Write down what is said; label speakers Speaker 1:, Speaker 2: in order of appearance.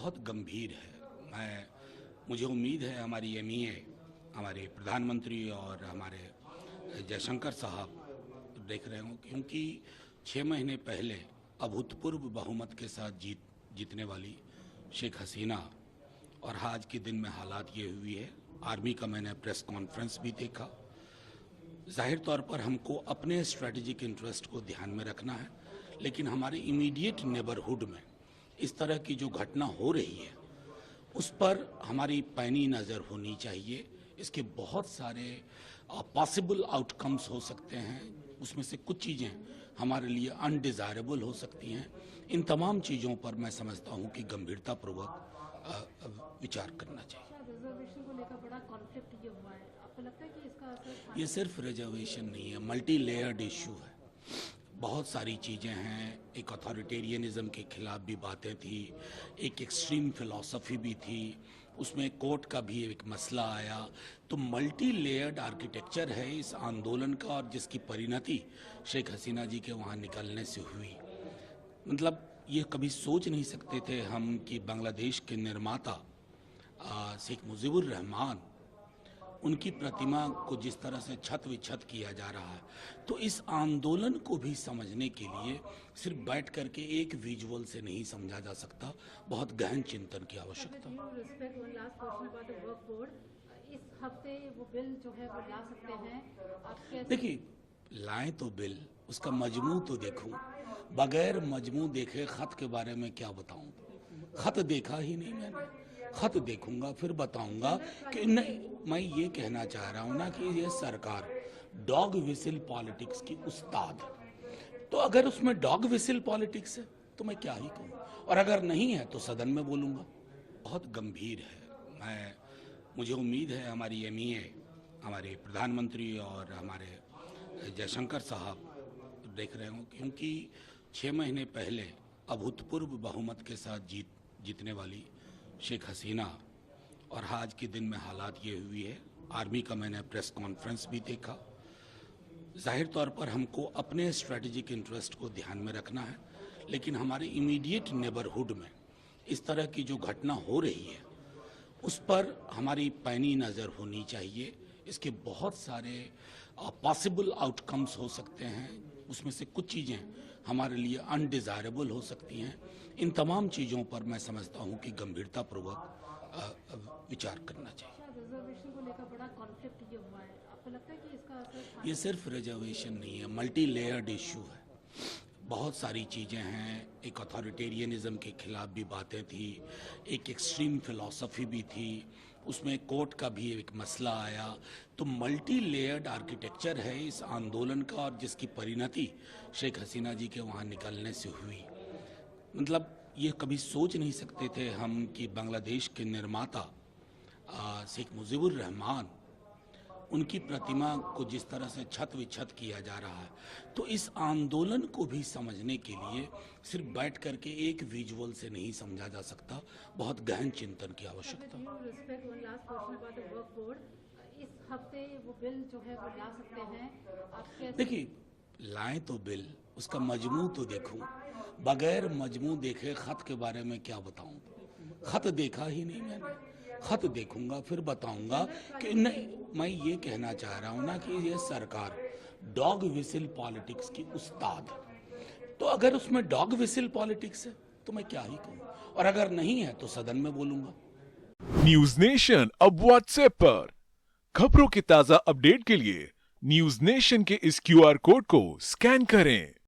Speaker 1: बहुत गंभीर है। मुझे उम्मीद है हमारी एमईए, हमारे प्रधानमंत्री और हमारे जयशंकर साहब देख रहे हों, क्योंकि 6 महीने पहले अभूतपूर्व बहुमत के साथ जीतने वाली शेख हसीना और आज के दिन में हालात ये हुई है। आर्मी का मैंने प्रेस कॉन्फ्रेंस भी देखा। जाहिर तौर पर हमको अपने स्ट्रेटेजिक इंटरेस्ट को ध्यान में रखना है, लेकिन हमारे इमीडिएट नेबरहुड में इस तरह की जो घटना हो रही है उस पर हमारी पैनी नज़र होनी चाहिए। इसके बहुत सारे पॉसिबल आउटकम्स हो सकते हैं, उसमें से कुछ चीज़ें हमारे लिए अनडिज़ायरेबल हो सकती हैं। इन तमाम चीज़ों पर मैं समझता हूं कि गंभीरतापूर्वक विचार करना चाहिए।
Speaker 2: रिजर्वेशन को लेकर बड़ा कॉन्फ्लिक्ट ये हुआ है, आपको लगता है कि इसका असर
Speaker 1: ये सिर्फ रिजर्वेशन नहीं है, मल्टी लेयर्ड इशू है। बहुत सारी चीज़ें हैं। एक अथॉरिटेरियनिज्म के खिलाफ भी बातें थी, एक एक्सट्रीम फिलॉसफी भी थी, उसमें कोर्ट का भी एक मसला आया। तो मल्टी लेयर्ड आर्किटेक्चर है इस आंदोलन का, और जिसकी परिणति शेख हसीना जी के वहाँ निकलने से हुई। मतलब ये कभी सोच नहीं सकते थे हम कि बांग्लादेश के निर्माता शेख मुजीबुर रहमान, उनकी प्रतिमा को जिस तरह से छत विछत किया जा रहा है। तो इस आंदोलन को भी समझने के लिए सिर्फ बैठ करके एक विजुअल से नहीं समझा जा सकता, बहुत गहन चिंतन की आवश्यकता।
Speaker 2: इस हफ्ते वो बिल जो है वो ला सकते हैं, आप कैसे?
Speaker 1: देखिए, लाएं तो बिल, उसका मजमू तो देखूं। बगैर मजमू देखे खत के बारे में क्या बताऊं? खत देखा ही नहीं मैंने। खत देखूंगा फिर बताऊंगा कि नहीं। मैं ये कहना चाह रहा हूं ना कि ये सरकार डॉग विसिल पॉलिटिक्स की उस्ताद है। तो अगर उसमें डॉग विसिल पॉलिटिक्स है तो मैं क्या ही कहूं, और अगर नहीं है तो सदन में बोलूंगा। बहुत गंभीर है। मुझे उम्मीद है हमारी एमईए, हमारे प्रधानमंत्री और हमारे जयशंकर साहब देख रहे हों, क्योंकि 6 महीने पहले अभूतपूर्व बहुमत के साथ जीतने वाली शेख हसीना और आज के दिन में हालात ये हुई है। आर्मी का मैंने प्रेस कॉन्फ्रेंस भी देखा। जाहिर तौर पर हमको अपने स्ट्रेटेजिक इंटरेस्ट को ध्यान में रखना है, लेकिन हमारे इमीडिएट नेबरहुड में इस तरह की जो घटना हो रही है उस पर हमारी पैनी नज़र होनी चाहिए। इसके बहुत सारे पॉसिबल आउटकम्स हो सकते हैं, उसमें से कुछ चीज़ें हमारे लिए अनडिज़ायरेबल हो सकती हैं। इन तमाम चीज़ों पर मैं समझता हूं कि गंभीरतापूर्वक विचार करना चाहिए।
Speaker 2: रिजर्वेशन को लेकर बड़ा कॉन्फ्लिक्ट ये हुआ है, आपको लगता है कि इसका असर?
Speaker 1: ये सिर्फ रिजर्वेशन नहीं है, मल्टी लेयर्ड इशू है। बहुत सारी चीज़ें हैं। एक अथॉरिटेरियनिज्म के खिलाफ भी बातें थी, एक एक्सट्रीम फिलॉसफी भी थी, उसमें कोर्ट का भी एक मसला आया। तो मल्टी लेयर्ड आर्किटेक्चर है इस आंदोलन का, और जिसकी परिणति शेख हसीना जी के वहाँ निकलने से हुई। मतलब ये कभी सोच नहीं सकते थे हम कि बांग्लादेश के निर्माता शेख मुजीबुर रहमान, उनकी प्रतिमा को जिस तरह से छत विछत किया जा रहा है। तो इस आंदोलन को भी समझने के लिए सिर्फ बैठ करके एक विजुअल से नहीं समझा जा सकता, बहुत गहन चिंतन की आवश्यकता।
Speaker 2: इस हफ्ते वो बिल जो है वो ला सकते हैं, आप कैसे?
Speaker 1: देखिए, लाएं तो बिल, उसका मजमू तो देखूं। बगैर मजमू देखे खत के बारे में क्या बताऊं? खत देखा ही नहीं मैंने। खत देखूंगा फिर बताऊंगा कि नहीं। मैं ये कहना चाह रहा हूं ना कि ये सरकार डॉग विसिल पॉलिटिक्स की उस्ताद है। तो अगर उसमें डॉग विसिल पॉलिटिक्स है तो मैं क्या ही कहूं, और अगर नहीं है तो सदन में बोलूंगा।
Speaker 3: न्यूज नेशन अब व्हाट्सएप पर खबरों की ताजा अपडेट के लिए न्यूज नेशन के इस क्यूआर कोड को स्कैन करें।